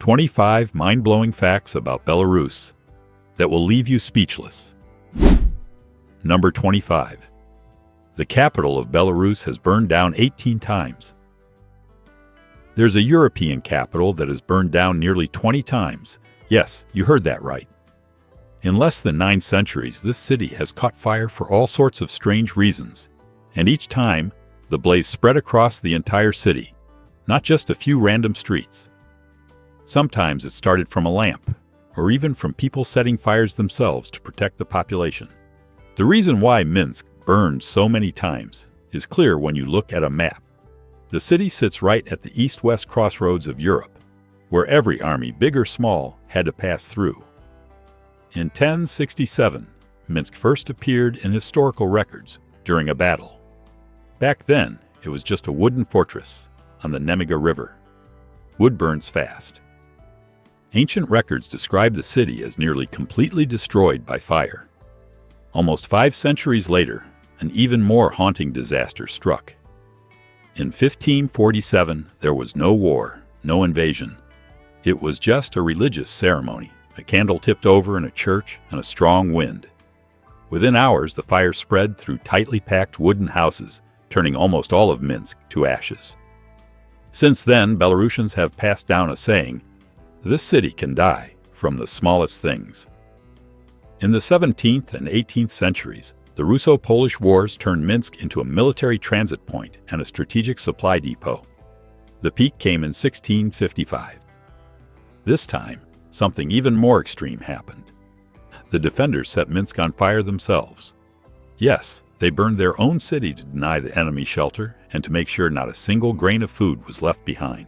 25 mind-blowing facts about Belarus that will leave you speechless. Number 25. The capital of Belarus has burned down 18 times. There's a European capital that has burned down nearly 20 times. Yes, you heard that right. In less than 9 centuries, this city has caught fire for all sorts of strange reasons, and each time, the blaze spread across the entire city, not just a few random streets. Sometimes it started from a lamp, or even from people setting fires themselves to protect the population. The reason why Minsk burned so many times is clear when you look at a map. The city sits right at the east-west crossroads of Europe, where every army, big or small, had to pass through. In 1067, Minsk first appeared in historical records during a battle. Back then, it was just a wooden fortress on the Nemiga River. Wood burns fast. Ancient records describe the city as nearly completely destroyed by fire. Almost 5 centuries later, an even more haunting disaster struck. In 1547, there was no war, no invasion. It was just a religious ceremony, a candle tipped over in a church and a strong wind. Within hours, the fire spread through tightly packed wooden houses, turning almost all of Minsk to ashes. Since then, Belarusians have passed down a saying, "This city can die from the smallest things." In the 17th and 18th centuries, the Russo-Polish Wars turned Minsk into a military transit point and a strategic supply depot. The peak came in 1655. This time, something even more extreme happened. The defenders set Minsk on fire themselves. Yes, they burned their own city to deny the enemy shelter and to make sure not a single grain of food was left behind.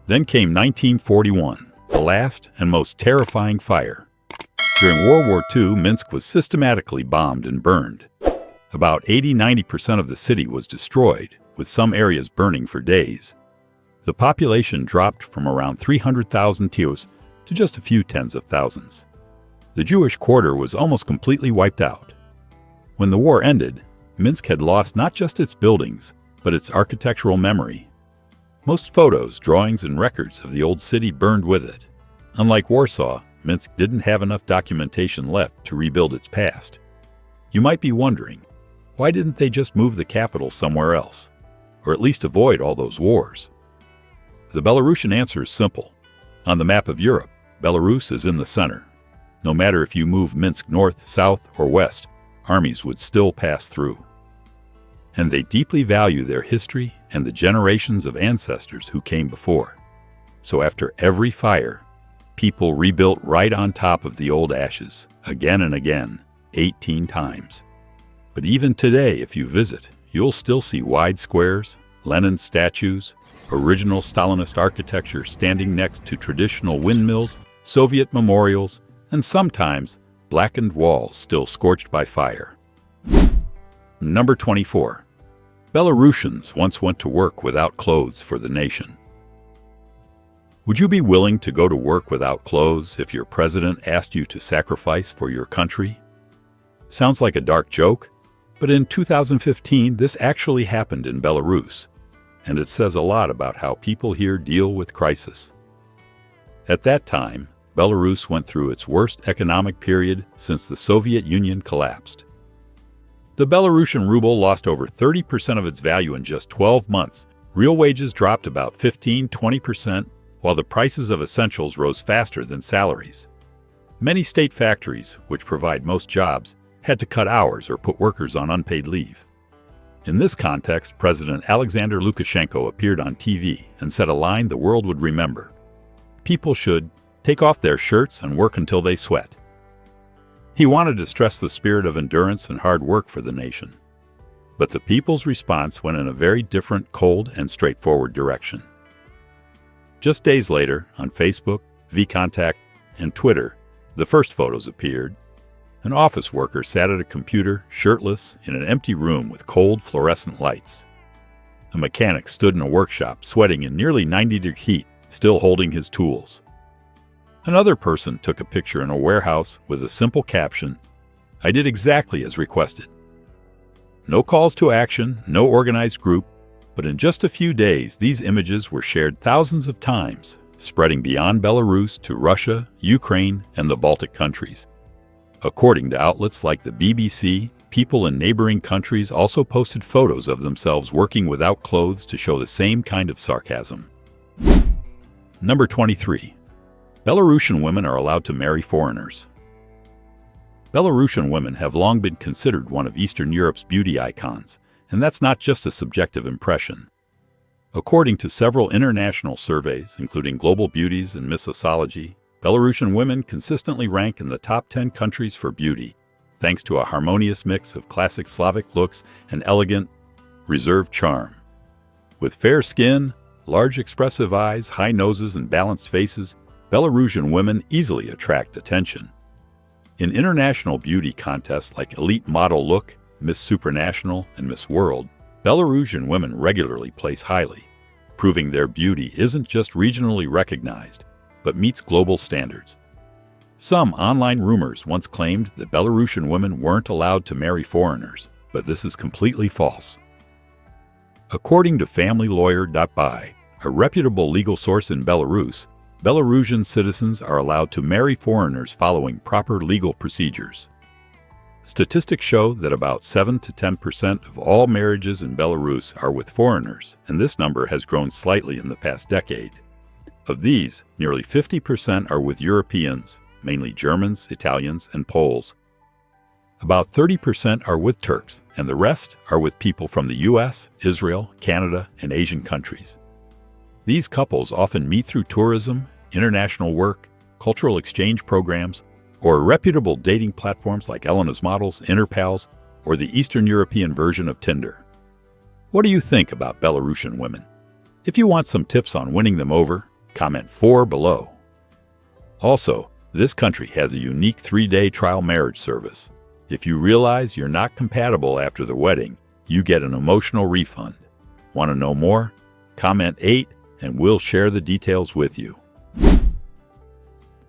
Then came 1941, the last and most terrifying fire. During World War II, Minsk was systematically bombed and burned. About 80–90% of the city was destroyed, with some areas burning for days. The population dropped from around 300,000 to just a few tens of thousands. The Jewish quarter was almost completely wiped out. When the war ended, Minsk had lost not just its buildings, but its architectural memory. Most photos, drawings, and records of the old city burned with it. Unlike Warsaw, Minsk didn't have enough documentation left to rebuild its past. You might be wondering, why didn't they just move the capital somewhere else? Or at least avoid all those wars? The Belarusian answer is simple. On the map of Europe, Belarus is in the center. No matter if you move Minsk north, south, or west, armies would still pass through. And they deeply value their history and the generations of ancestors who came before. So after every fire, people rebuilt right on top of the old ashes, again and again, 18 times. But even today, if you visit, you'll still see wide squares, Lenin statues, original Stalinist architecture standing next to traditional windmills, Soviet memorials, and sometimes blackened walls still scorched by fire. Number 24. Belarusians once went to work without clothes for the nation. Would you be willing to go to work without clothes if your president asked you to sacrifice for your country? Sounds like a dark joke, but in 2015 this actually happened in Belarus, and it says a lot about how people here deal with crisis. At that time, Belarus went through its worst economic period since the Soviet Union collapsed. The Belarusian ruble lost over 30% of its value in just 12 months. Real wages dropped about 15–20%, while the prices of essentials rose faster than salaries. Many state factories, which provide most jobs, had to cut hours or put workers on unpaid leave. In this context, President Alexander Lukashenko appeared on TV and said a line the world would remember. People should take off their shirts and work until they sweat. He wanted to stress the spirit of endurance and hard work for the nation. But the people's response went in a very different, cold, and straightforward direction. Just days later, on Facebook, VKontakte, and Twitter, the first photos appeared. An office worker sat at a computer, shirtless, in an empty room with cold fluorescent lights. A mechanic stood in a workshop, sweating in nearly 90-degree heat, still holding his tools. Another person took a picture in a warehouse with a simple caption, "I did exactly as requested." No calls to action, no organized group, but in just a few days, these images were shared thousands of times, spreading beyond Belarus to Russia, Ukraine, and the Baltic countries. According to outlets like the BBC, people in neighboring countries also posted photos of themselves working without clothes to show the same kind of sarcasm. Number 23. Belarusian women are allowed to marry foreigners. Belarusian women have long been considered one of Eastern Europe's beauty icons, and that's not just a subjective impression. According to several international surveys, including Global Beauties and Missosology, Belarusian women consistently rank in the top 10 countries for beauty, thanks to a harmonious mix of classic Slavic looks and elegant, reserved charm. With fair skin, large expressive eyes, high noses, and balanced faces, Belarusian women easily attract attention. In international beauty contests like Elite Model Look, Miss Supranational, and Miss World, Belarusian women regularly place highly, proving their beauty isn't just regionally recognized, but meets global standards. Some online rumors once claimed that Belarusian women weren't allowed to marry foreigners, but this is completely false. According to FamilyLawyer.by, a reputable legal source in Belarus, Belarusian citizens are allowed to marry foreigners following proper legal procedures. Statistics show that about 7 to 10% of all marriages in Belarus are with foreigners, and this number has grown slightly in the past decade. Of these, nearly 50% are with Europeans, mainly Germans, Italians, and Poles. About 30% are with Turks, and the rest are with people from the US, Israel, Canada, and Asian countries. These couples often meet through tourism, international work, cultural exchange programs, or reputable dating platforms like Elena's Models, Interpals, or the Eastern European version of Tinder. What do you think about Belarusian women? If you want some tips on winning them over, comment 4 below. Also, this country has a unique 3-day trial marriage service. If you realize you're not compatible after the wedding, you get an emotional refund. Want to know more? Comment 8 and we'll share the details with you.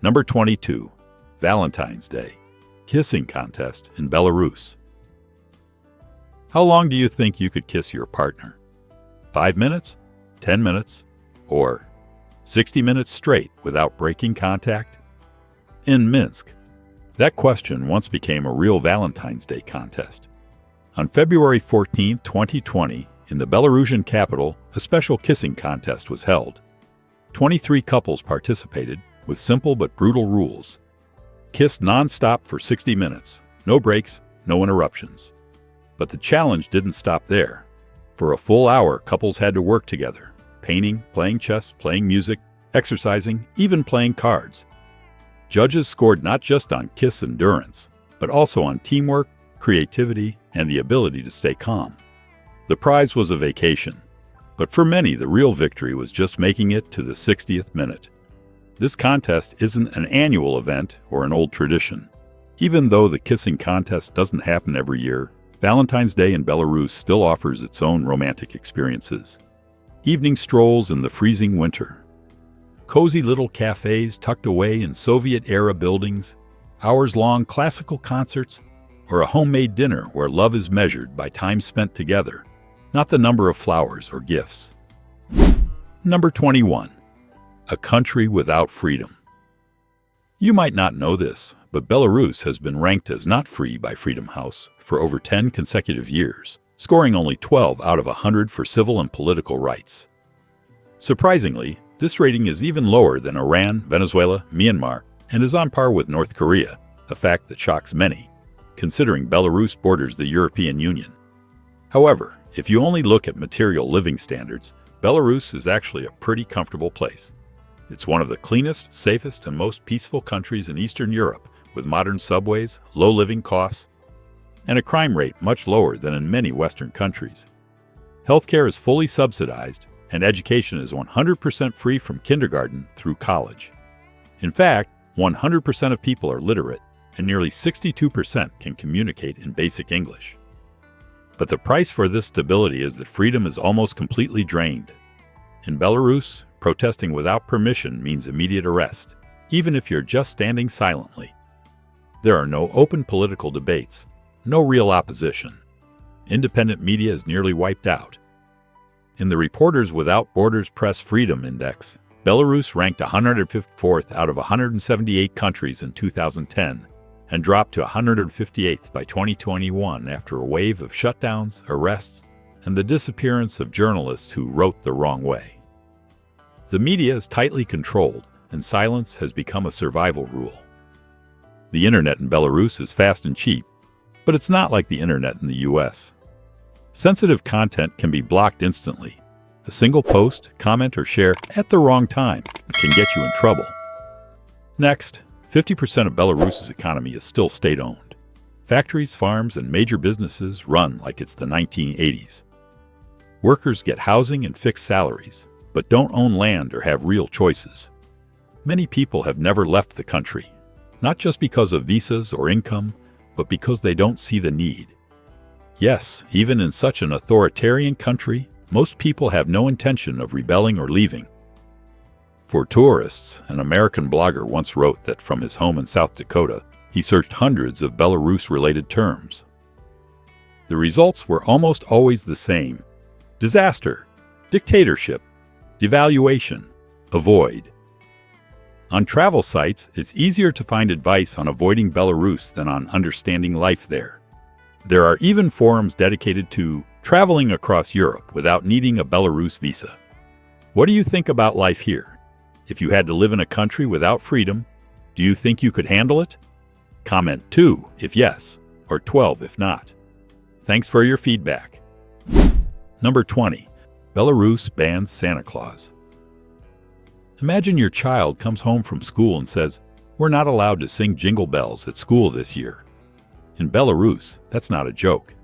Number 22. Valentine's Day. Kissing contest in Belarus. How long do you think you could kiss your partner? 5 minutes? 10 minutes? Or 60 minutes straight without breaking contact? In Minsk, that question once became a real Valentine's Day contest. On February 14, 2020, in the Belarusian capital, a special kissing contest was held. 23 couples participated, with simple but brutal rules. Kiss non-stop for 60 minutes, no breaks, no interruptions. But the challenge didn't stop there. For a full hour, couples had to work together, painting, playing chess, playing music, exercising, even playing cards. Judges scored not just on kiss endurance, but also on teamwork, creativity, and the ability to stay calm. The prize was a vacation, but for many the real victory was just making it to the 60th minute. This contest isn't an annual event or an old tradition. Even though the kissing contest doesn't happen every year, Valentine's Day in Belarus still offers its own romantic experiences. Evening strolls in the freezing winter, cozy little cafes tucked away in Soviet-era buildings, hours-long classical concerts, or a homemade dinner where love is measured by time spent together, not the number of flowers or gifts. Number 21. A country without freedom. You might not know this, but Belarus has been ranked as not free by Freedom House for over 10 consecutive years, scoring only 12 out of 100 for civil and political rights. Surprisingly, this rating is even lower than Iran, Venezuela, Myanmar, and is on par with North Korea, a fact that shocks many, considering Belarus borders the European Union. However, if you only look at material living standards, Belarus is actually a pretty comfortable place. It's one of the cleanest, safest, and most peaceful countries in Eastern Europe, with modern subways, low living costs, and a crime rate much lower than in many Western countries. Healthcare is fully subsidized, and education is 100% free from kindergarten through college. In fact, 100% of people are literate, and nearly 62% can communicate in basic English. But the price for this stability is that freedom is almost completely drained. In Belarus, protesting without permission means immediate arrest, even if you're just standing silently. There are no open political debates, no real opposition. Independent media is nearly wiped out. In the Reporters Without Borders Press Freedom Index, Belarus ranked 154th out of 178 countries in 2010 and dropped to 158th by 2021 after a wave of shutdowns, arrests, and the disappearance of journalists who wrote the wrong way. The media is tightly controlled, and silence has become a survival rule. The internet in Belarus is fast and cheap, but it's not like the internet in the US. Sensitive content can be blocked instantly. A single post, comment, or share at the wrong time can get you in trouble. Next, 50% of Belarus's economy is still state-owned. Factories, farms, and major businesses run like it's the 1980s. Workers get housing and fixed salaries, but don't own land or have real choices. Many people have never left the country, not just because of visas or income, but because they don't see the need. Yes, even in such an authoritarian country, most people have no intention of rebelling or leaving. For tourists, an American blogger once wrote that from his home in South Dakota, he searched hundreds of Belarus-related terms. The results were almost always the same: disaster, dictatorship, devaluation, avoid. On travel sites, it's easier to find advice on avoiding Belarus than on understanding life there. There are even forums dedicated to traveling across Europe without needing a Belarus visa. What do you think about life here? If you had to live in a country without freedom, do you think you could handle it? Comment 2 if yes, or 12 if not. Thanks for your feedback. Number 20. Belarus bans Santa Claus. Imagine your child comes home from school and says, "We're not allowed to sing Jingle Bells at school this year." In Belarus, that's not a joke.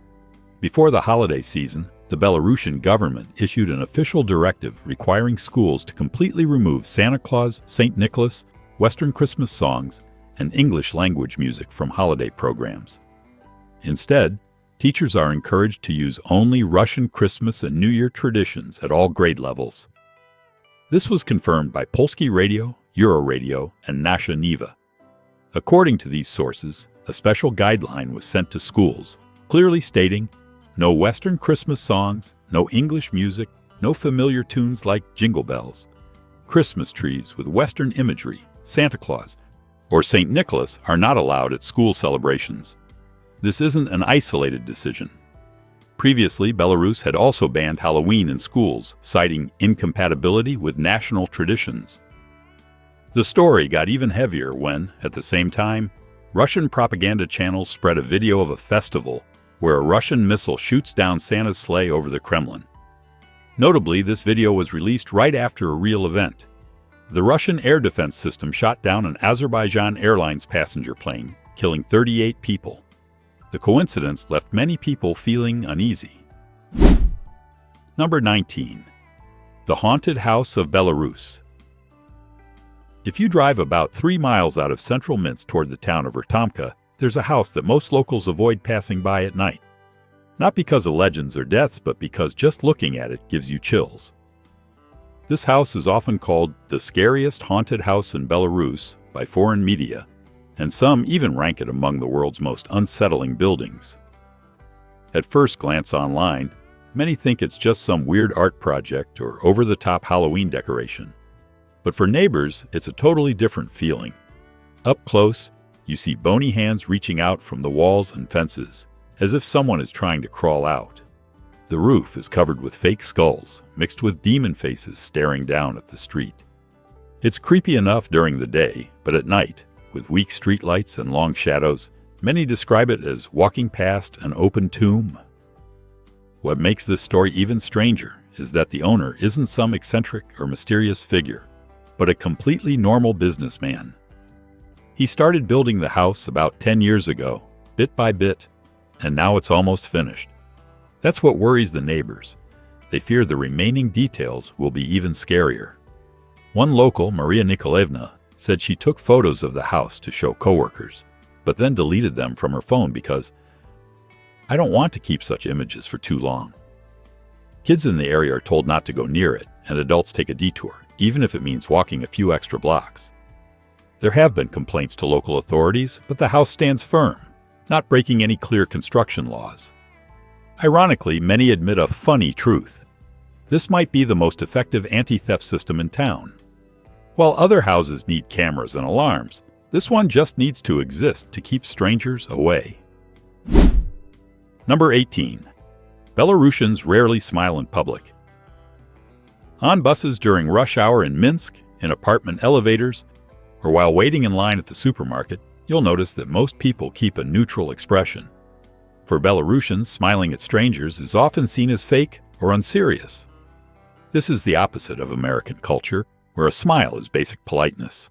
Before the holiday season, the Belarusian government issued an official directive requiring schools to completely remove Santa Claus, St. Nicholas, Western Christmas songs, and English language music from holiday programs. Instead, teachers are encouraged to use only Russian Christmas and New Year traditions at all grade levels. This was confirmed by Polski Radio, Euroradio, and Nasza Niwa. According to these sources, a special guideline was sent to schools, clearly stating, no Western Christmas songs, no English music, no familiar tunes like Jingle Bells. Christmas trees with Western imagery, Santa Claus, or St. Nicholas are not allowed at school celebrations. This isn't an isolated decision. Previously, Belarus had also banned Halloween in schools, citing incompatibility with national traditions. The story got even heavier when, at the same time, Russian propaganda channels spread a video of a festival where a Russian missile shoots down Santa's sleigh over the Kremlin. Notably, this video was released right after a real event. The Russian air defense system shot down an Azerbaijan Airlines passenger plane, killing 38 people. The coincidence left many people feeling uneasy. Number 19. The Haunted House of Belarus. If you drive about 3 miles out of central Minsk toward the town of Rtomka, there's a house that most locals avoid passing by at night. Not because of legends or deaths, but because just looking at it gives you chills. This house is often called the scariest haunted house in Belarus by foreign media, and some even rank it among the world's most unsettling buildings. At first glance online, many think it's just some weird art project or over-the-top Halloween decoration. But for neighbors, it's a totally different feeling. Up close, you see bony hands reaching out from the walls and fences, as if someone is trying to crawl out. The roof is covered with fake skulls, mixed with demon faces staring down at the street. It's creepy enough during the day, but at night, with weak streetlights and long shadows, many describe it as walking past an open tomb. What makes this story even stranger is that the owner isn't some eccentric or mysterious figure, but a completely normal businessman. He started building the house about 10 years ago, bit by bit, and now it's almost finished. That's what worries the neighbors. They fear the remaining details will be even scarier. One local, Maria Nikolaevna, said she took photos of the house to show coworkers, but then deleted them from her phone because, "I don't want to keep such images for too long." Kids in the area are told not to go near it, and adults take a detour, even if it means walking a few extra blocks. There have been complaints to local authorities, but the house stands firm, not breaking any clear construction laws. Ironically, many admit a funny truth. This might be the most effective anti-theft system in town. While other houses need cameras and alarms, this one just needs to exist to keep strangers away. Number 18. Belarusians rarely smile in public. On buses during rush hour in Minsk, in apartment elevators, or while waiting in line at the supermarket, you'll notice that most people keep a neutral expression. For Belarusians, smiling at strangers is often seen as fake or unserious. This is the opposite of American culture, where a smile is basic politeness.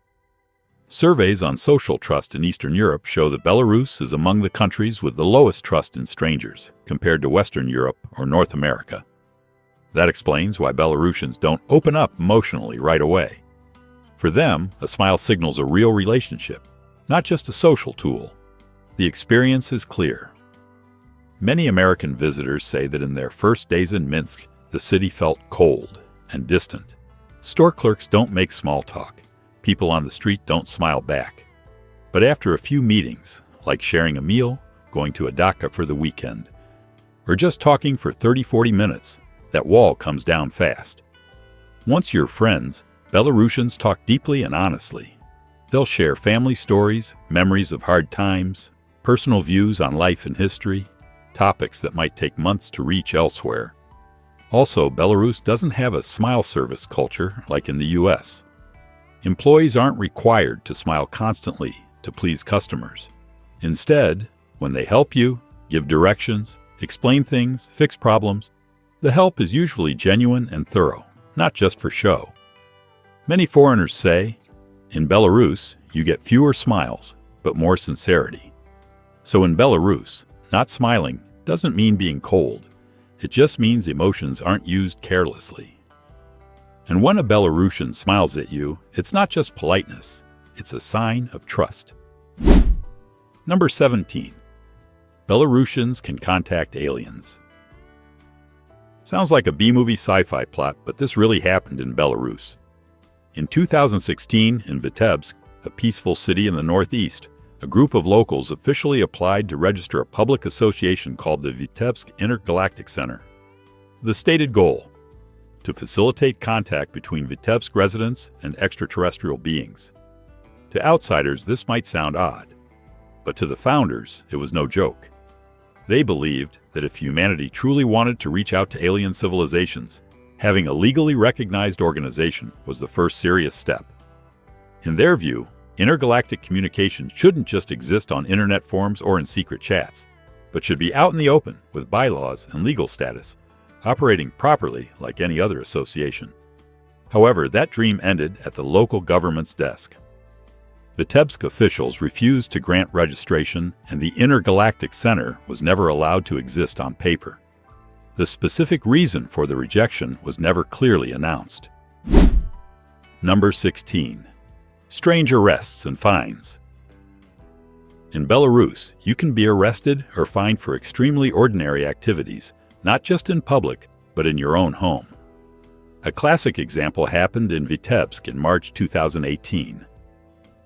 Surveys on social trust in Eastern Europe show that Belarus is among the countries with the lowest trust in strangers compared to Western Europe or North America. That explains why Belarusians don't open up emotionally right away. For them, a smile signals a real relationship, not just a social tool. The experience is clear. Many American visitors say that in their first days in Minsk, the city felt cold and distant. Store clerks don't make small talk. People on the street don't smile back. But after a few meetings, like sharing a meal, going to a dacha for the weekend, or just talking for 30-40 minutes, that wall comes down fast. Once you're friends, Belarusians talk deeply and honestly. They'll share family stories, memories of hard times, personal views on life and history, topics that might take months to reach elsewhere. Also, Belarus doesn't have a smile service culture like in the US. Employees aren't required to smile constantly to please customers. Instead, when they help you, give directions, explain things, fix problems, the help is usually genuine and thorough, not just for show. Many foreigners say, in Belarus, you get fewer smiles, but more sincerity. So in Belarus, not smiling doesn't mean being cold. It just means emotions aren't used carelessly. And when a Belarusian smiles at you, it's not just politeness, it's a sign of trust. Number 17. Belarusians can contact aliens. Sounds like a B-movie sci-fi plot, but this really happened in Belarus. In 2016, in Vitebsk, a peaceful city in the northeast, a group of locals officially applied to register a public association called the Vitebsk Intergalactic Center. The stated goal: to facilitate contact between Vitebsk residents and extraterrestrial beings. To outsiders, this might sound odd, but to the founders, it was no joke. They believed that if humanity truly wanted to reach out to alien civilizations, having a legally recognized organization was the first serious step. In their view, intergalactic communication shouldn't just exist on internet forums or in secret chats, but should be out in the open with bylaws and legal status, operating properly like any other association. However, that dream ended at the local government's desk. Vitebsk officials refused to grant registration, and the Intergalactic Center was never allowed to exist on paper. The specific reason for the rejection was never clearly announced. Number 16. Strange arrests and fines. In Belarus, you can be arrested or fined for extremely ordinary activities, not just in public, but in your own home. A classic example happened in Vitebsk in March 2018.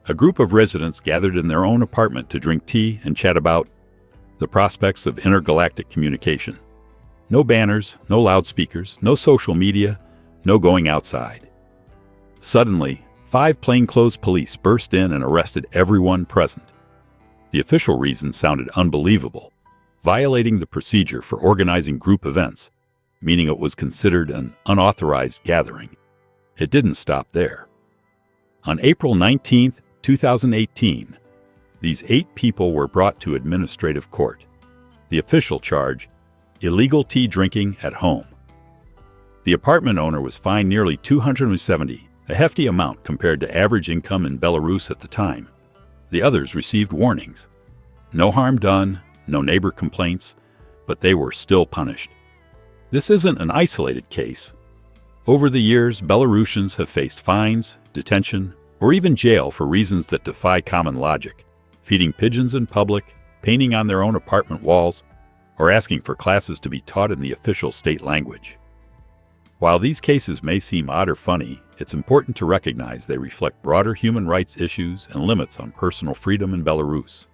A group of residents gathered in their own apartment to drink tea and chat about the prospects of intergalactic communication. No banners, no loudspeakers, no social media, no going outside. Suddenly, 5 plainclothes police burst in and arrested everyone present. The official reason sounded unbelievable: violating the procedure for organizing group events, meaning it was considered an unauthorized gathering. It didn't stop there. On April 19, 2018, these 8 people were brought to administrative court. The official charge: illegal tea drinking at home. The apartment owner was fined nearly 270, a hefty amount compared to average income in Belarus at the time. The others received warnings. No harm done, no neighbor complaints, but they were still punished. This isn't an isolated case. Over the years, Belarusians have faced fines, detention, or even jail for reasons that defy common logic: feeding pigeons in public, painting on their own apartment walls, or asking for classes to be taught in the official state language. While these cases may seem odd or funny, it's important to recognize they reflect broader human rights issues and limits on personal freedom in Belarus.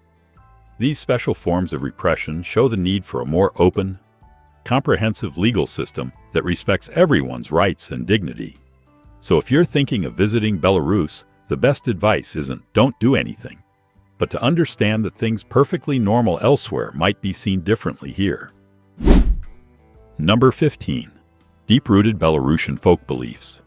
These special forms of repression show the need for a more open, comprehensive legal system that respects everyone's rights and dignity. So if you're thinking of visiting Belarus, the best advice isn't don't do anything, but to understand that things perfectly normal elsewhere might be seen differently here. Number 15. Deep-rooted Belarusian folk beliefs.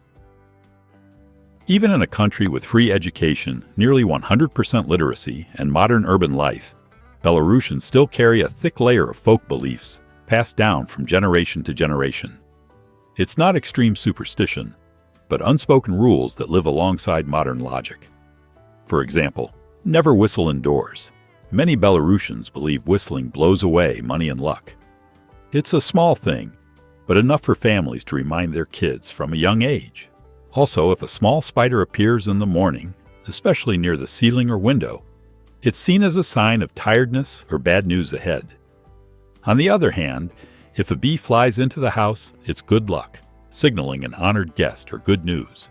Even in a country with free education, nearly 100% literacy, and modern urban life, Belarusians still carry a thick layer of folk beliefs passed down from generation to generation. It's not extreme superstition, but unspoken rules that live alongside modern logic. For example, never whistle indoors. Many Belarusians believe whistling blows away money and luck. It's a small thing, but enough for families to remind their kids from a young age. Also, if a small spider appears in the morning, especially near the ceiling or window, it's seen as a sign of tiredness or bad news ahead. On the other hand, if a bee flies into the house, it's good luck, signaling an honored guest or good news.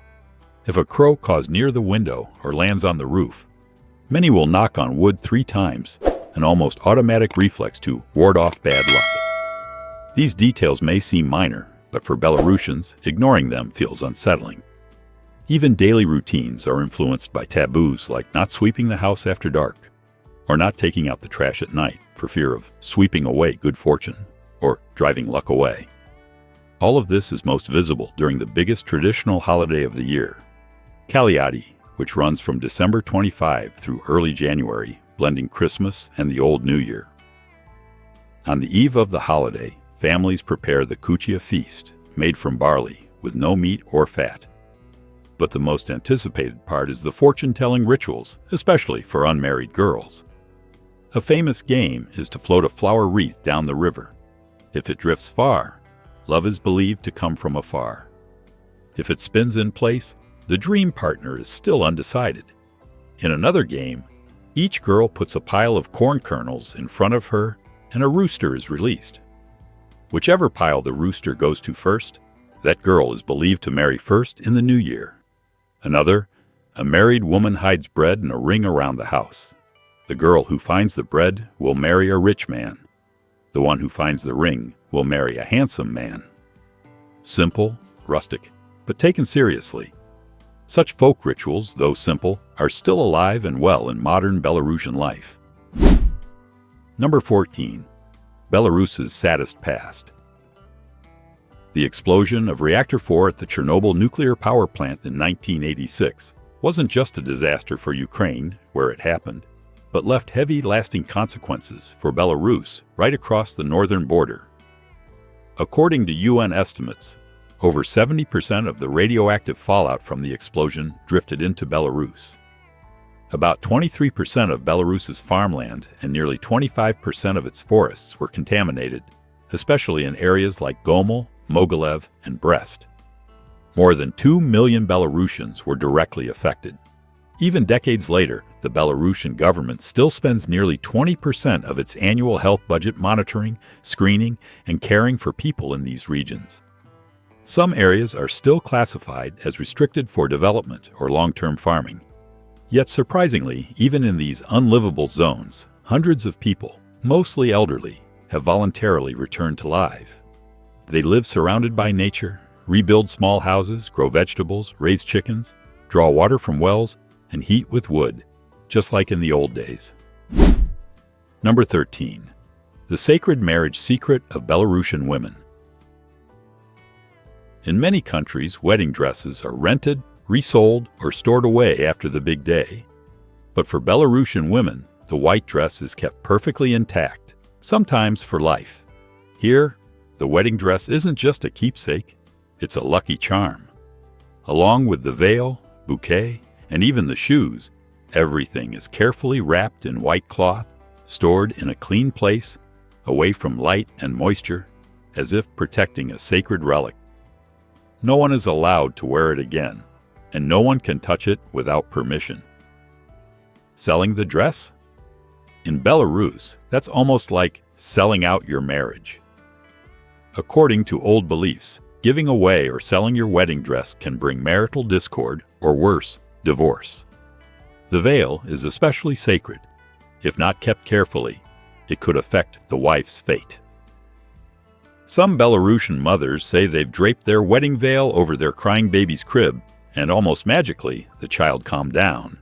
If a crow caws near the window or lands on the roof, many will knock on wood 3 times, an almost automatic reflex to ward off bad luck. These details may seem minor, but for Belarusians, ignoring them feels unsettling. Even daily routines are influenced by taboos like not sweeping the house after dark, or not taking out the trash at night for fear of sweeping away good fortune, or driving luck away. All of this is most visible during the biggest traditional holiday of the year, Kaliadi, which runs from December 25 through early January, blending Christmas and the Old New Year. On the eve of the holiday, families prepare the kuchia feast, made from barley, with no meat or fat. But the most anticipated part is the fortune-telling rituals, especially for unmarried girls. A famous game is to float a flower wreath down the river. If it drifts far, love is believed to come from afar. If it spins in place, the dream partner is still undecided. In another game, each girl puts a pile of corn kernels in front of her and a rooster is released. Whichever pile the rooster goes to first, that girl is believed to marry first in the new year. Another, a married woman hides bread in a ring around the house. The girl who finds the bread will marry a rich man. The one who finds the ring will marry a handsome man. Simple, rustic, but taken seriously. Such folk rituals, though simple, are still alive and well in modern Belarusian life. Number 14. Belarus's saddest past. The explosion of Reactor 4 at the Chernobyl nuclear power plant in 1986 wasn't just a disaster for Ukraine, where it happened, but left heavy, lasting consequences for Belarus right across the northern border. According to UN estimates, over 70% of the radioactive fallout from the explosion drifted into Belarus. About 23% of Belarus's farmland and nearly 25% of its forests were contaminated, especially in areas like Gomel, Mogilev, and Brest. More than 2 million Belarusians were directly affected. Even decades later, the Belarusian government still spends nearly 20% of its annual health budget monitoring, screening, and caring for people in these regions. Some areas are still classified as restricted for development or long-term farming. Yet surprisingly, even in these unlivable zones, hundreds of people, mostly elderly, have voluntarily returned to life. They live surrounded by nature, rebuild small houses, grow vegetables, raise chickens, draw water from wells, and heat with wood, just like in the old days. Number 13. The sacred marriage secret of Belarusian women. In many countries, wedding dresses are rented, resold, or stored away after the big day. But for Belarusian women, the white dress is kept perfectly intact, sometimes for life. Here, the wedding dress isn't just a keepsake, it's a lucky charm. Along with the veil, bouquet, and even the shoes, everything is carefully wrapped in white cloth, stored in a clean place, away from light and moisture, as if protecting a sacred relic. No one is allowed to wear it again, and no one can touch it without permission. Selling the dress? In Belarus, that's almost like selling out your marriage. According to old beliefs, giving away or selling your wedding dress can bring marital discord, or worse, divorce. The veil is especially sacred. If not kept carefully, it could affect the wife's fate. Some Belarusian mothers say they've draped their wedding veil over their crying baby's crib, and almost magically, the child calmed down.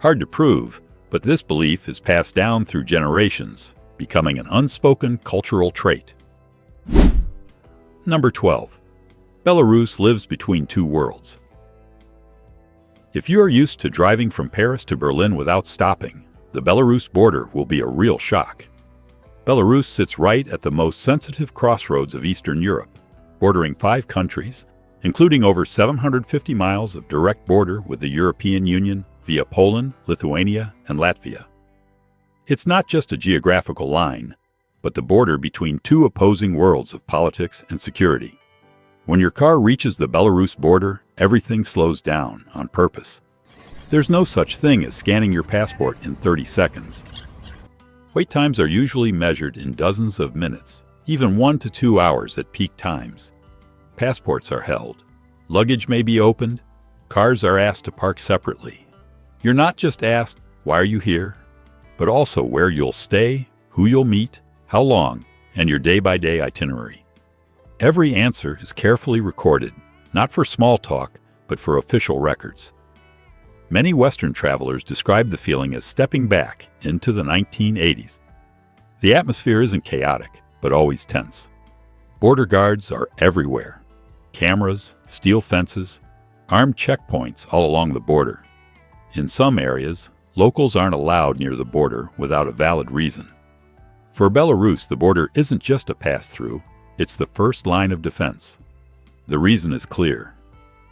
Hard to prove, but this belief is passed down through generations, becoming an unspoken cultural trait. Number 12. Belarus lives between two worlds. If you are used to driving from Paris to Berlin without stopping, the Belarus border will be a real shock. Belarus sits right at the most sensitive crossroads of Eastern Europe, bordering 5 countries, including over 750 miles of direct border with the European Union via Poland, Lithuania, and Latvia. It's not just a geographical line, but the border between two opposing worlds of politics and security. When your car reaches the Belarus border, everything slows down on purpose. There's no such thing as scanning your passport in 30 seconds. Wait times are usually measured in dozens of minutes, even 1 to 2 hours at peak times. Passports are held. Luggage may be opened. Cars are asked to park separately. You're not just asked, "Why are you here?" but also where you'll stay, who you'll meet, how long, and your day-by-day itinerary. Every answer is carefully recorded, not for small talk, but for official records. Many Western travelers describe the feeling as stepping back into the 1980s. The atmosphere isn't chaotic, but always tense. Border guards are everywhere. Cameras, steel fences, armed checkpoints all along the border. In some areas, locals aren't allowed near the border without a valid reason. For Belarus, the border isn't just a pass-through, it's the first line of defense. The reason is clear.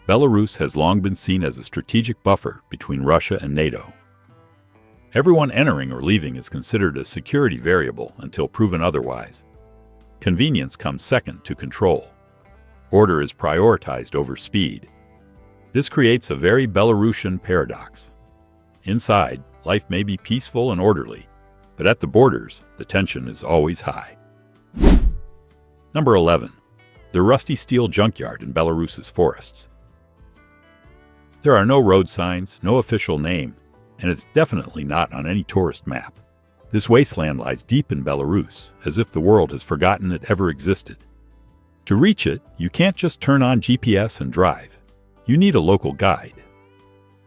Belarus has long been seen as a strategic buffer between Russia and NATO. Everyone entering or leaving is considered a security variable until proven otherwise. Convenience comes second to control. Order is prioritized over speed. This creates a very Belarusian paradox. Inside, life may be peaceful and orderly, but at the borders, the tension is always high. Number 11. The rusty steel junkyard in Belarus's forests. There are no road signs, no official name, and it's definitely not on any tourist map. This wasteland lies deep in Belarus, as if the world has forgotten it ever existed. To reach it, you can't just turn on GPS and drive. You need a local guide.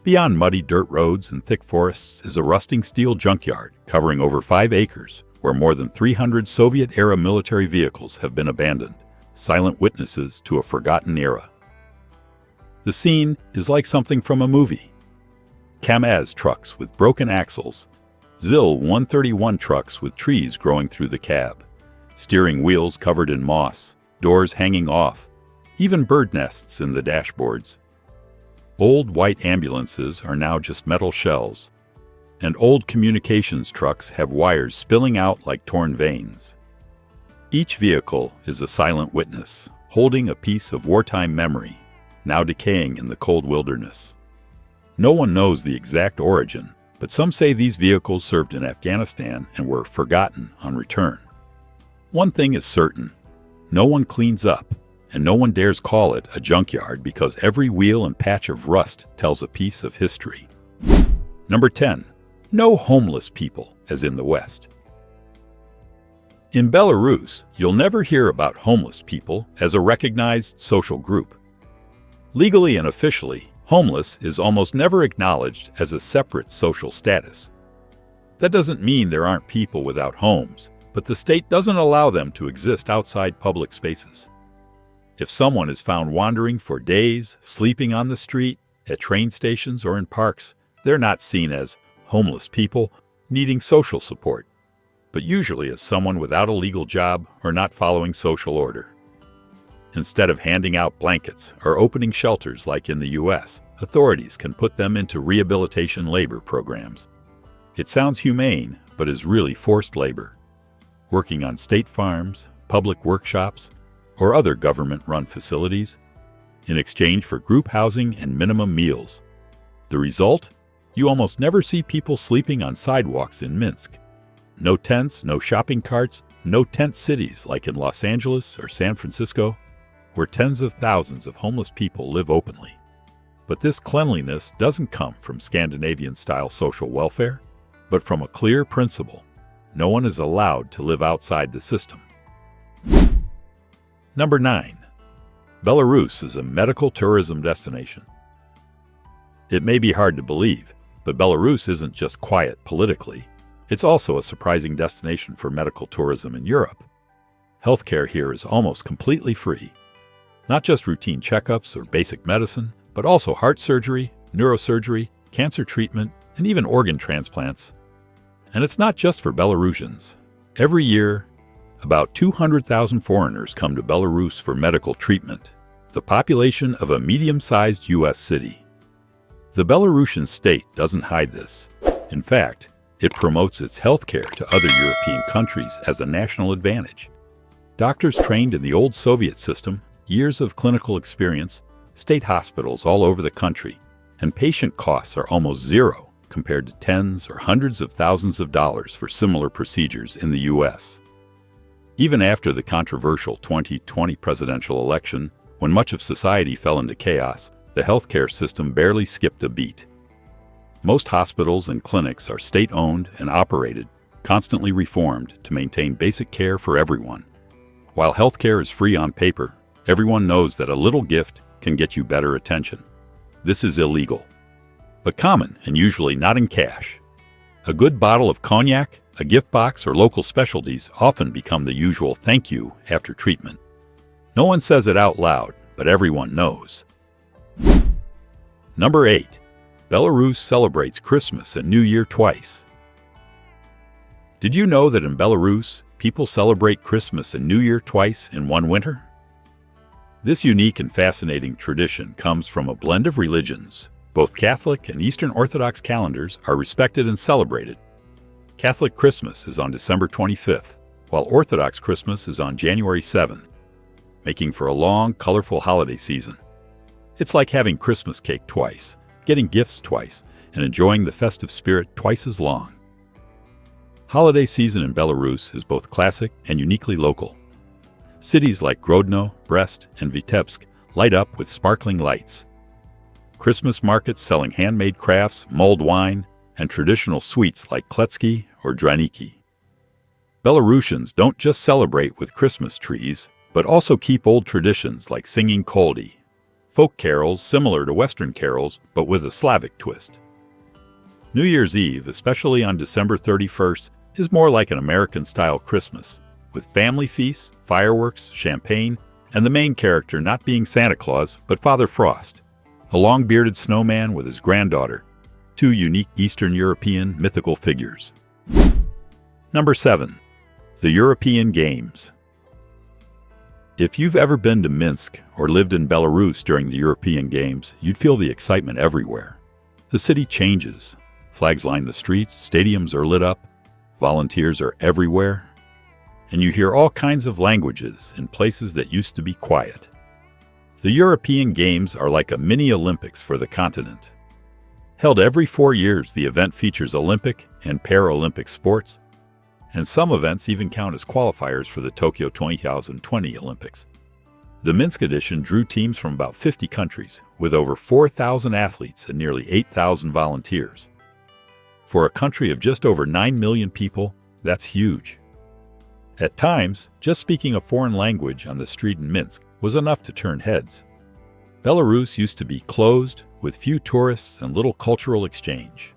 Beyond muddy dirt roads and thick forests is a rusting steel junkyard covering over 5 acres, where more than 300 Soviet-era military vehicles have been abandoned, silent witnesses to a forgotten era. The scene is like something from a movie. KAMAZ trucks with broken axles, ZIL 131 trucks with trees growing through the cab, steering wheels covered in moss, doors hanging off, even bird nests in the dashboards. Old white ambulances are now just metal shells, and old communications trucks have wires spilling out like torn veins. Each vehicle is a silent witness, holding a piece of wartime memory, now decaying in the cold wilderness. No one knows the exact origin, but some say these vehicles served in Afghanistan and were forgotten on return. One thing is certain: no one cleans up, and no one dares call it a junkyard because every wheel and patch of rust tells a piece of history. Number 10. No homeless people, as in the West. In Belarus, you'll never hear about homeless people as a recognized social group. Legally and officially, homeless is almost never acknowledged as a separate social status. That doesn't mean there aren't people without homes, but the state doesn't allow them to exist outside public spaces. If someone is found wandering for days, sleeping on the street, at train stations or in parks, they're not seen as homeless people needing social support, but usually as someone without a legal job or not following social order. Instead of handing out blankets or opening shelters like in the US, authorities can put them into rehabilitation labor programs. It sounds humane, but is really forced labor, working on state farms, public workshops, or other government-run facilities, in exchange for group housing and minimum meals. The result? You almost never see people sleeping on sidewalks in Minsk. No tents, no shopping carts, no tent cities like in Los Angeles or San Francisco, where tens of thousands of homeless people live openly. But this cleanliness doesn't come from Scandinavian-style social welfare, but from a clear principle: no one is allowed to live outside the system. Number 9. Belarus is a medical tourism destination. It may be hard to believe, but Belarus isn't just quiet politically. It's also a surprising destination for medical tourism in Europe. Healthcare here is almost completely free. Not just routine checkups or basic medicine, but also heart surgery, neurosurgery, cancer treatment, and even organ transplants. And it's not just for Belarusians. Every year, about 200,000 foreigners come to Belarus for medical treatment, the population of a medium-sized U.S. city. The Belarusian state doesn't hide this. In fact, it promotes its healthcare to other European countries as a national advantage. Doctors trained in the old Soviet system, years of clinical experience, state hospitals all over the country, and patient costs are almost zero compared to tens or hundreds of thousands of dollars for similar procedures in the U.S. Even after the controversial 2020 presidential election, when much of society fell into chaos, the healthcare system barely skipped a beat. Most hospitals and clinics are state-owned and operated, constantly reformed to maintain basic care for everyone. While healthcare is free on paper, everyone knows that a little gift can get you better attention. This is illegal, but common and usually not in cash. A good bottle of cognac, a gift box, or local specialties often become the usual thank you after treatment. No one says it out loud, but everyone knows. Number 8. Belarus celebrates Christmas and New Year twice. Did you know that in Belarus, people celebrate Christmas and New Year twice in one winter? This unique and fascinating tradition comes from a blend of religions. Both Catholic and Eastern Orthodox calendars are respected and celebrated. Catholic Christmas is on December 25th, while Orthodox Christmas is on January 7th, making for a long, colorful holiday season. It's like having Christmas cake twice, getting gifts twice, and enjoying the festive spirit twice as long. Holiday season in Belarus is both classic and uniquely local. Cities like Grodno, Brest, and Vitebsk light up with sparkling lights. Christmas markets selling handmade crafts, mulled wine, and traditional sweets like kletsky or draniki. Belarusians don't just celebrate with Christmas trees, but also keep old traditions like singing koldy, folk carols similar to Western carols, but with a Slavic twist. New Year's Eve, especially on December 31st, is more like an American-style Christmas, with family feasts, fireworks, champagne, and the main character not being Santa Claus, but Father Frost, a long-bearded snowman with his granddaughter, two unique Eastern European mythical figures. Number 7. The European Games. If you've ever been to Minsk or lived in Belarus during the European Games, you'd feel the excitement everywhere. The city changes. Flags line the streets, stadiums are lit up, volunteers are everywhere, and you hear all kinds of languages in places that used to be quiet. The European Games are like a mini Olympics for the continent. Held every 4 years, the event features Olympic and Paralympic sports, and some events even count as qualifiers for the Tokyo 2020 Olympics. The Minsk edition drew teams from about 50 countries, with over 4,000 athletes and nearly 8,000 volunteers. For a country of just over 9 million people, that's huge. At times, just speaking a foreign language on the street in Minsk was enough to turn heads. Belarus used to be closed, with few tourists and little cultural exchange.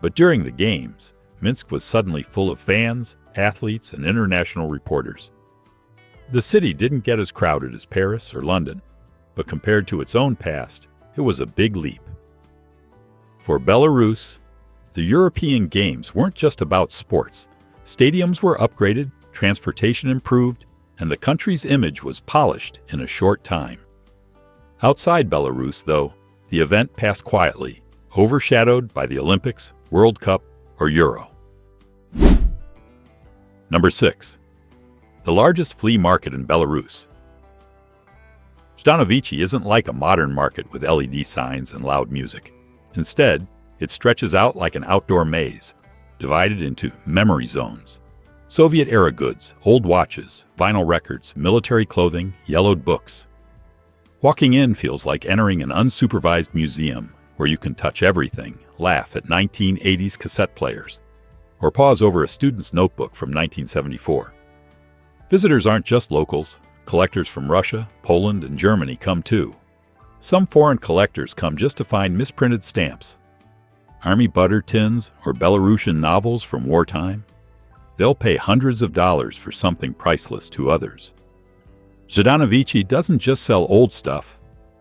But during the Games, Minsk was suddenly full of fans, athletes, and international reporters. The city didn't get as crowded as Paris or London, but compared to its own past, it was a big leap. For Belarus, the European Games weren't just about sports. Stadiums were upgraded, transportation improved, and the country's image was polished in a short time. Outside Belarus, though, the event passed quietly, overshadowed by the Olympics, World Cup, or Euro. Number 6. The largest flea market in Belarus. Stanovichi isn't like a modern market with LED signs and loud music. Instead, it stretches out like an outdoor maze, divided into memory zones. Soviet-era goods, old watches, vinyl records, military clothing, yellowed books. Walking in feels like entering an unsupervised museum where you can touch everything, laugh at 1980s cassette players, or pause over a student's notebook from 1974. Visitors aren't just locals. Collectors from Russia, Poland, and Germany come too. Some foreign collectors come just to find misprinted stamps, army butter tins, or Belarusian novels from wartime. They'll pay hundreds of dollars for something priceless to others. Zdanovici doesn't just sell old stuff.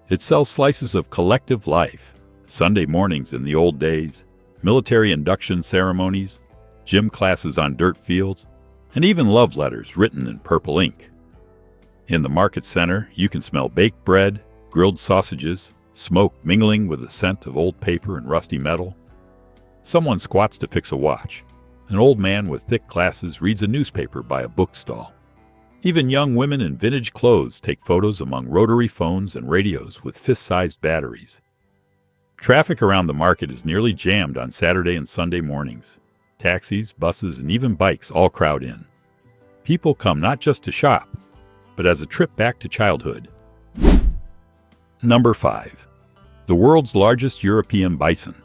It sells slices of collective life, Sunday mornings in the old days, military induction ceremonies, gym classes on dirt fields, and even love letters written in purple ink. In the market center, you can smell baked bread, grilled sausages, smoke mingling with the scent of old paper and rusty metal. Someone squats to fix a watch. An old man with thick glasses reads a newspaper by a bookstall. Even young women in vintage clothes take photos among rotary phones and radios with fist-sized batteries. Traffic around the market is nearly jammed on Saturday and Sunday mornings. Taxis, buses, and even bikes all crowd in. People come not just to shop, but as a trip back to childhood. Number 5. The world's largest European bison.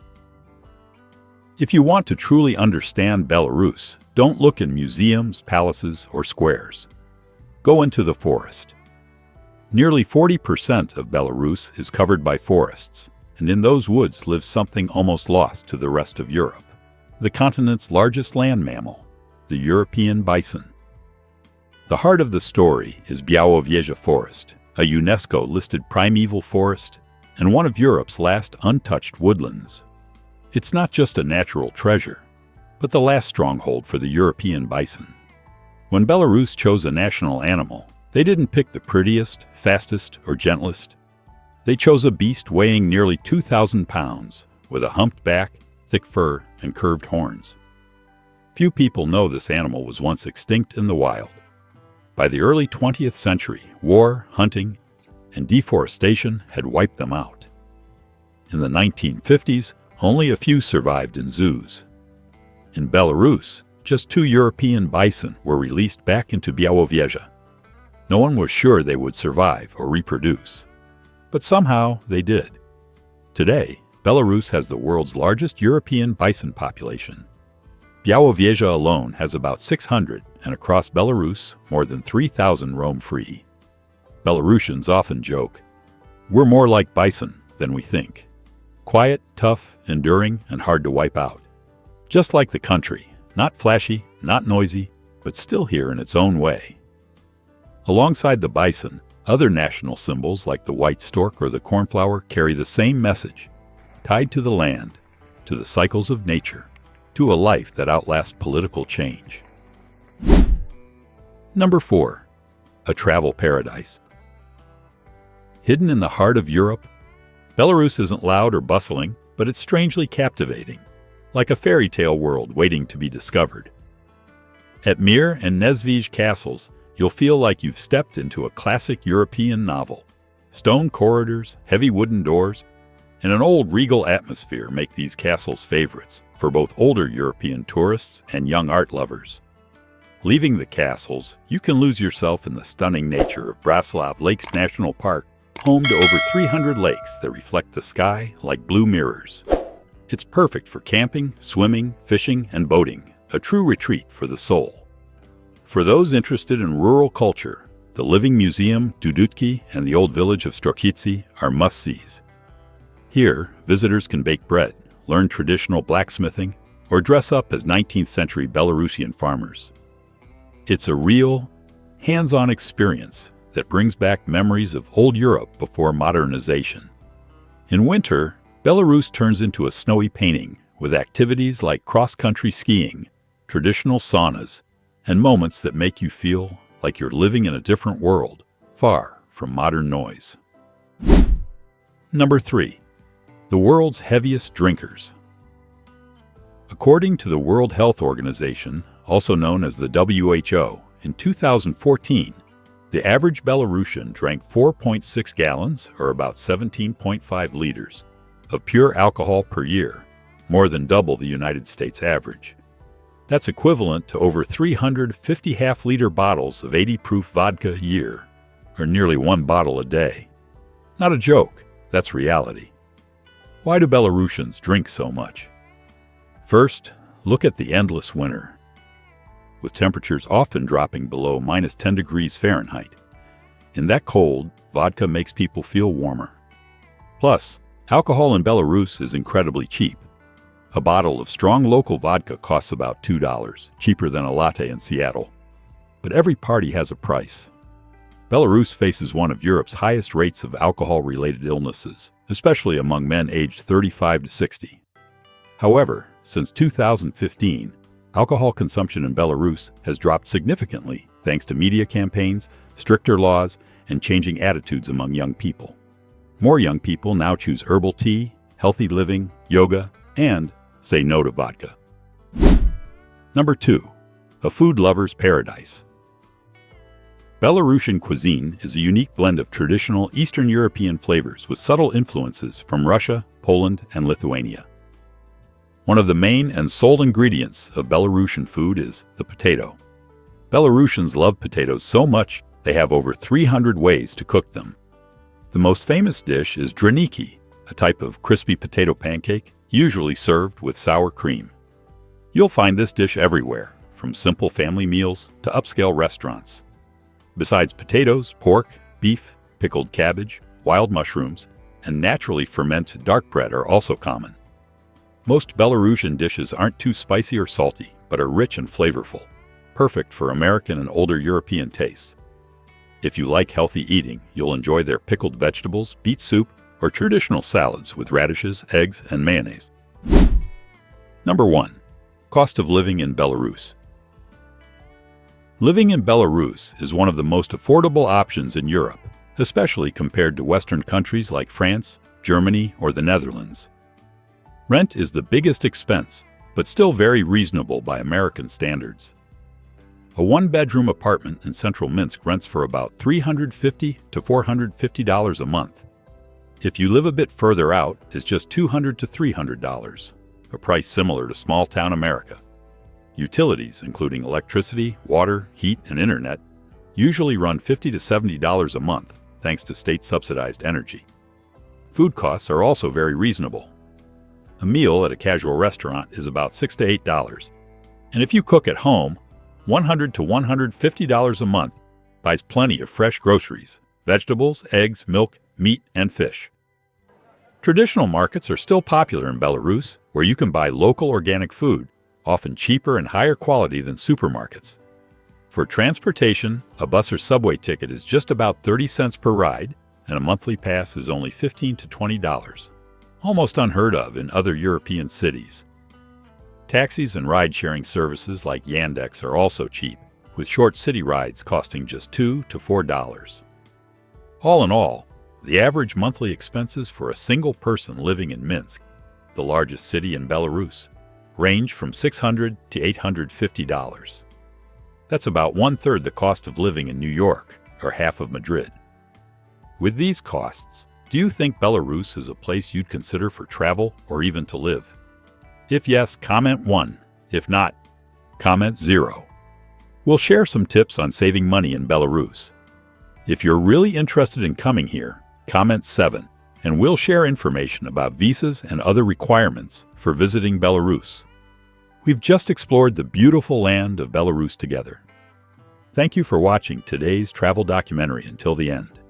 If you want to truly understand Belarus, don't look in museums, palaces, or squares. Go into the forest. Nearly 40% of Belarus is covered by forests, and in those woods lives something almost lost to the rest of Europe. The continent's largest land mammal, the European bison. The heart of the story is Białowieża Forest, a UNESCO-listed primeval forest and one of Europe's last untouched woodlands. It's not just a natural treasure, but the last stronghold for the European bison. When Belarus chose a national animal, they didn't pick the prettiest, fastest, or gentlest. They chose a beast weighing nearly 2,000 pounds, with a humped back, thick fur, and curved horns. Few people know this animal was once extinct in the wild. By the early 20th century, war, hunting, and deforestation had wiped them out. In the 1950s, only a few survived in zoos. In Belarus, just 2 European bison were released back into Białowieża. No one was sure they would survive or reproduce. But somehow they did. Today, Belarus has the world's largest European bison population. Białowieża alone has about 600, and across Belarus, more than 3,000 roam free. Belarusians often joke, "We're more like bison than we think." Quiet, tough, enduring, and hard to wipe out. Just like the country, not flashy, not noisy, but still here in its own way. Alongside the bison, other national symbols like the white stork or the cornflower carry the same message, tied to the land, to the cycles of nature, to a life that outlasts political change. Number 4. A travel paradise. Hidden in the heart of Europe, Belarus isn't loud or bustling, but it's strangely captivating, like a fairy tale world waiting to be discovered. At Mir and Nezvij castles, you'll feel like you've stepped into a classic European novel. Stone corridors, heavy wooden doors, and an old regal atmosphere make these castles favorites for both older European tourists and young art lovers. Leaving the castles, you can lose yourself in the stunning nature of Brasov Lakes National Park, home to over 300 lakes that reflect the sky like blue mirrors. It's perfect for camping, swimming, fishing, and boating, a true retreat for the soul. For those interested in rural culture, the Living Museum, Dudutki, and the old village of Strokici are must-sees. Here, visitors can bake bread, learn traditional blacksmithing, or dress up as 19th century Belarusian farmers. It's a real, hands-on experience that brings back memories of old Europe before modernization. In winter, Belarus turns into a snowy painting with activities like cross-country skiing, traditional saunas, and moments that make you feel like you're living in a different world, far from modern noise. Number 3. The world's heaviest drinkers. According to the World Health Organization, also known as the WHO, in 2014, the average Belarusian drank 4.6 gallons, or about 17.5 liters, of pure alcohol per year, more than double the United States average. That's equivalent to over 350 half-liter bottles of 80-proof vodka a year, or nearly 1 bottle a day. Not a joke, that's reality. Why do Belarusians drink so much? First, look at the endless winter. With temperatures often dropping below -10 degrees Fahrenheit, In that cold, vodka makes people feel warmer. Plus, alcohol in Belarus is incredibly cheap. A bottle of strong local vodka costs about $2, cheaper than a latte in Seattle. But every party has a price. Belarus faces one of Europe's highest rates of alcohol-related illnesses, especially among men aged 35 to 60. However, since 2015, alcohol consumption in Belarus has dropped significantly thanks to media campaigns, stricter laws, and changing attitudes among young people. More young people now choose herbal tea, healthy living, yoga, and say no to vodka. Number 2. A food lover's paradise. Belarusian cuisine is a unique blend of traditional Eastern European flavors with subtle influences from Russia, Poland, and Lithuania. One of the main and sole ingredients of Belarusian food is the potato. Belarusians love potatoes so much they have over 300 ways to cook them. The most famous dish is draniki, a type of crispy potato pancake, usually served with sour cream. You'll find this dish everywhere, from simple family meals to upscale restaurants. Besides potatoes, pork, beef, pickled cabbage, wild mushrooms, and naturally fermented dark bread are also common. Most Belarusian dishes aren't too spicy or salty, but are rich and flavorful, perfect for American and older European tastes. If you like healthy eating, you'll enjoy their pickled vegetables, beet soup, or traditional salads with radishes, eggs, and mayonnaise. Number 1. Cost of living in Belarus. Living in Belarus is one of the most affordable options in Europe, especially compared to Western countries like France, Germany, or the Netherlands. Rent is the biggest expense, but still very reasonable by American standards. A one-bedroom apartment in central Minsk rents for about $350 to $450 a month. If you live a bit further out, it's just $200 to $300, a price similar to small-town America. Utilities, including electricity, water, heat, and internet, usually run $50 to $70 a month, thanks to state-subsidized energy. Food costs are also very reasonable. A meal at a casual restaurant is about $6 to $8, and if you cook at home, $100 to $150 a month buys plenty of fresh groceries, vegetables, eggs, milk, meat, and fish. Traditional markets are still popular in Belarus, where you can buy local organic food, often cheaper and higher quality than supermarkets. For transportation, a bus or subway ticket is just about 30 cents per ride, and a monthly pass is only $15 to $20, almost unheard of in other European cities. Taxis and ride-sharing services like Yandex are also cheap, with short city rides costing just $2 to $4. All in all, the average monthly expenses for a single person living in Minsk, the largest city in Belarus, range from $600 to $850. That's about one-third the cost of living in New York, or half of Madrid. With these costs, do you think Belarus is a place you'd consider for travel or even to live? If yes, comment 1. If not, comment 0. We'll share some tips on saving money in Belarus. If you're really interested in coming here, comment 7, and we'll share information about visas and other requirements for visiting Belarus. We've just explored the beautiful land of Belarus together. Thank you for watching today's travel documentary until the end.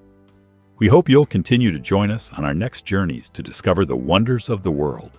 We hope you'll continue to join us on our next journeys to discover the wonders of the world.